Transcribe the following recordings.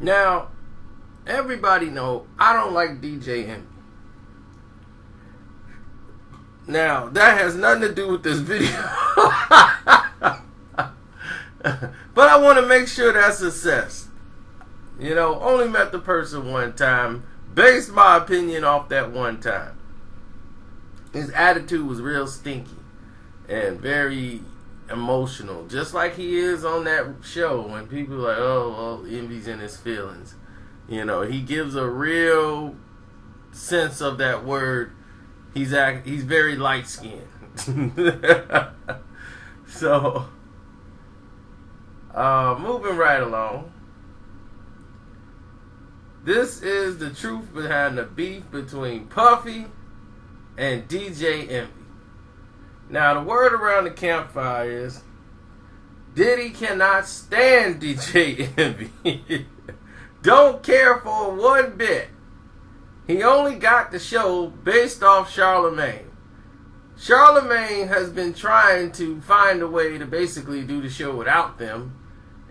Now, everybody know I don't like DJ Envy. Now, that has nothing to do with this video. But I want to make sure that's assessed. You know, only met the person one time. Based my opinion off that one time. His attitude was real stinky and very emotional. Just like he is on that show when people are like, oh, Envy's in his feelings. You know, he gives a real sense of that word. He's very light-skinned. So, moving right along. This is the truth behind the beef between Puffy and DJ Envy. Now, the word around the campfire is Diddy cannot stand DJ Envy. Don't care for one bit. He only got the show based off Charlemagne. Charlemagne has been trying to find a way to basically do the show without them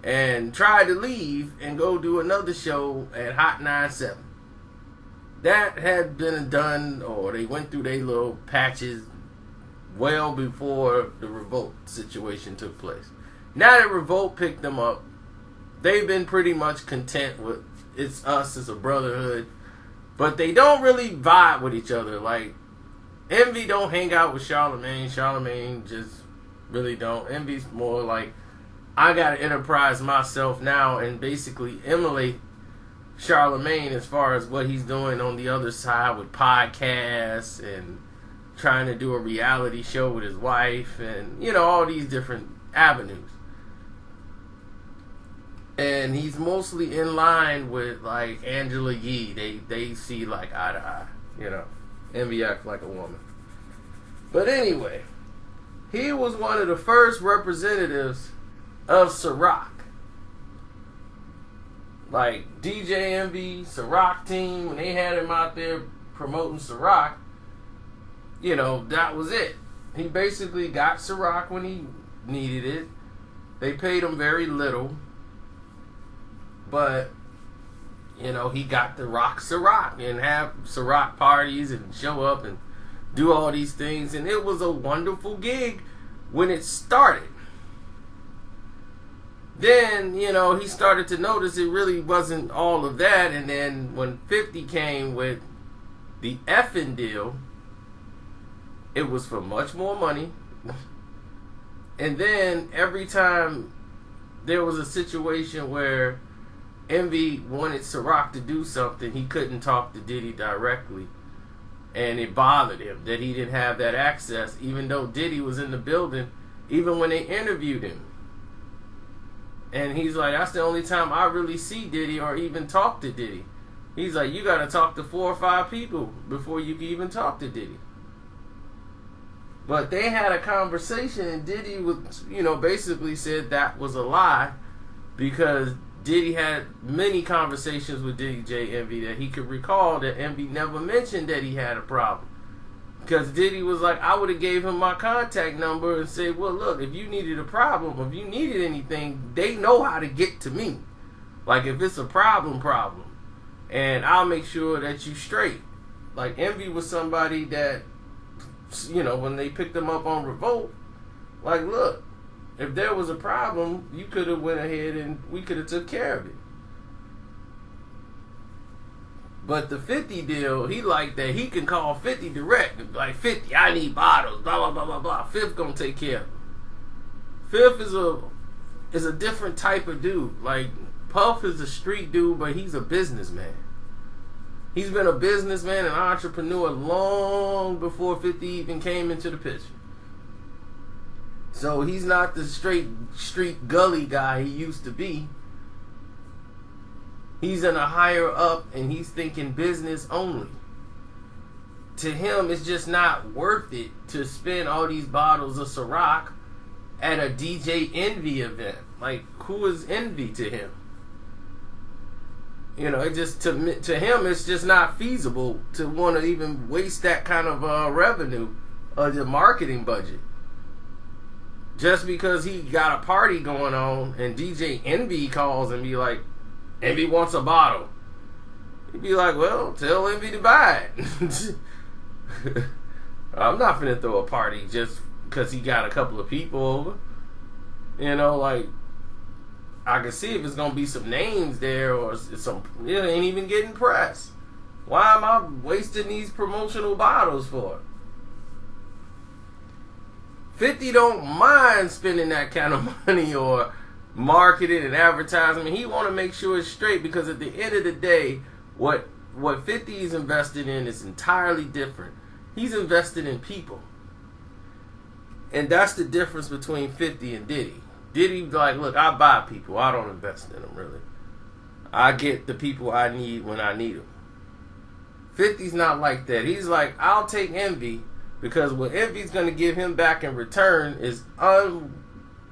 and tried to leave and go do another show at Hot 97. That had been done, or they went through their little patches well before the Revolt situation took place. Now that Revolt picked them up, they've been pretty much content with it's us as a brotherhood, but they don't really vibe with each other. Like, Envy don't hang out with Charlemagne. Charlemagne just really don't. Envy's more like, I gotta enterprise myself now and basically emulate Charlemagne as far as what he's doing on the other side with podcasts and trying to do a reality show with his wife and, you know, all these different avenues. And he's mostly in line with, like, Angela Yee. They see, like, eye to eye, you know. Envy acts like a woman. But anyway, he was one of the first representatives of Ciroc. Like, DJ Envy, Ciroc team, when they had him out there promoting Ciroc, you know, that was it. He basically got Ciroc when he needed it. They paid him very little. But, you know, he got to rock Ciroc and have Ciroc parties and show up and do all these things. And it was a wonderful gig when it started. Then, you know, he started to notice it really wasn't all of that. And then when 50 came with the effing deal, it was for much more money. And then every time there was a situation where Envy wanted Ciroc to do something, he couldn't talk to Diddy directly. And it bothered him that he didn't have that access, even though Diddy was in the building, even when they interviewed him. And he's like, that's the only time I really see Diddy or even talk to Diddy. He's like, you got to talk to 4 or 5 people before you can even talk to Diddy. But they had a conversation and Diddy was, you know, basically said that was a lie because Diddy had many conversations with DJ Envy that he could recall that Envy never mentioned that he had a problem. Because Diddy was like, I would have gave him my contact number and said, well, look, if you needed a problem, if you needed anything, they know how to get to me. Like, if it's a problem. And I'll make sure that you straight. Like, Envy was somebody that, you know, when they picked him up on Revolt, like, look, if there was a problem, you could have went ahead and we could have took care of it. But the 50 deal, he liked that he can call 50 direct. Like, 50, I need bottles, blah, blah, blah, blah, blah. Fifth gonna take care of it. Fifth is a different type of dude. Like, Puff is a street dude, but he's a businessman. He's been a businessman and entrepreneur long before 50 even came into the picture. So he's not the straight street gully guy he used to be. He's in a higher up and he's thinking business only. To him, it's just not worth it to spend all these bottles of Ciroc at a DJ Envy event. Like, who is Envy to him? You know, it just to him, it's just not feasible to want to even waste that kind of revenue of the marketing budget. Just because he got a party going on and DJ Envy calls and be like, Envy wants a bottle. He'd be like, well, tell Envy to buy it. I'm not finna throw a party just because he got a couple of people over. You know, like, I can see if it's gonna be some names there or some, it ain't even getting pressed. Why am I wasting these promotional bottles for? 50 don't mind spending that kind of money or marketing and advertising. I mean, he want to make sure it's straight, because at the end of the day, what 50 is invested in is entirely different. He's invested in people. And that's the difference between 50 and Diddy. Diddy like, look, I buy people. I don't invest in them, really. I get the people I need when I need them. 50's not like that. He's like, I'll take Envy, because what Envy's going to give him back in return is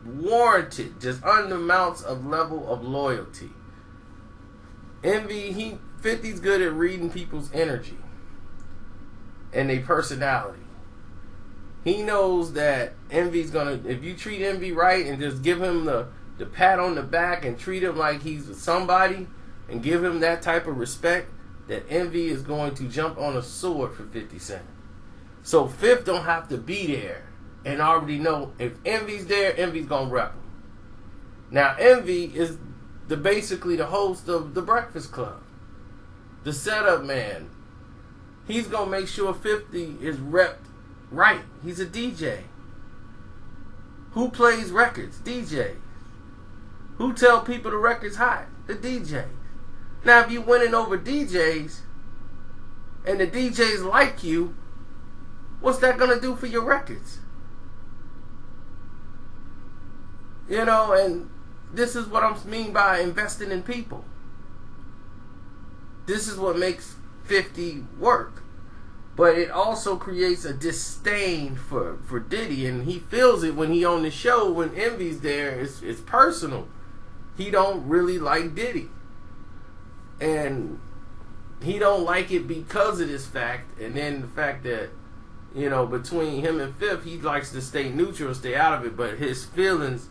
unwarranted, just unamounts of level of loyalty. Envy, 50's good at reading people's energy and their personality. He knows that Envy's gonna, if you treat Envy right and just give him the pat on the back and treat him like he's somebody and give him that type of respect, that Envy is going to jump on a sword for 50 Cent. So Fifth don't have to be there and already know if Envy's there, Envy's gonna rep him. Now Envy is basically the host of The Breakfast Club, the setup man. He's gonna make sure 50 is repped right. He's a DJ. Who plays records? DJ. Who tell people the record's hot? The DJ. Now if you winning over DJs and the DJs like you, what's that gonna do for your records? You know, and this is what I mean by investing in people. This is what makes 50 work. But it also creates a disdain for Diddy, and he feels it when he on the show. When Envy's there, it's personal. He don't really like Diddy, and he don't like it because of this fact, and then the fact that, you know, between him and Fifth, he likes to stay neutral, stay out of it, but his feelings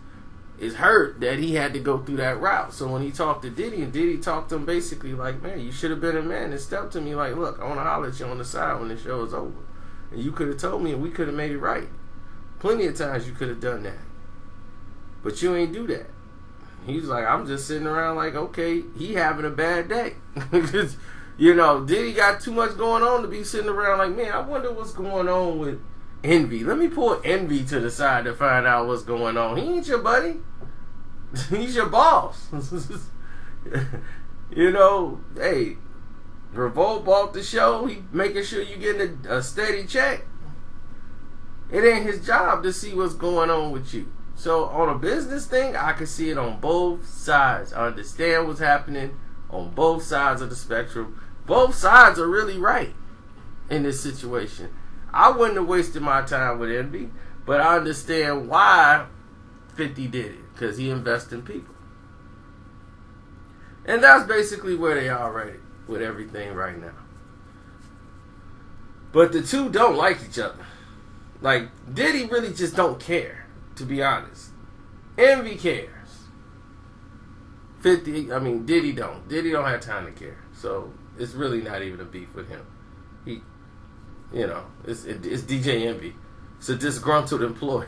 is hurt that he had to go through that route. So when he talked to Diddy, and Diddy talked to him basically like, man, you should have been a man and stepped to me like, look, I want to holler at you on the side when the show is over. And you could have told me and we could have made it right. Plenty of times you could have done that. But you ain't do that. He's like, I'm just sitting around like, okay, he having a bad day. You know, Diddy got too much going on to be sitting around like, man, I wonder what's going on with Envy. Let me pull Envy to the side to find out what's going on. He ain't your buddy. He's your boss. You know, hey, Revolt bought the show. He making sure you getting a steady check. It ain't his job to see what's going on with you. So on a business thing, I can see it on both sides. I understand what's happening on both sides of the spectrum. Both sides are really right in this situation. I wouldn't have wasted my time with Envy, but I understand why 50 did it, because he invests in people. And that's basically where they are right with everything right now. But the two don't like each other. Like, Diddy really just don't care, to be honest. Envy cares. 50, I mean, Diddy don't. Diddy don't have time to care. So it's really not even a beef with him. He, you know, it's DJ Envy. It's a disgruntled employee.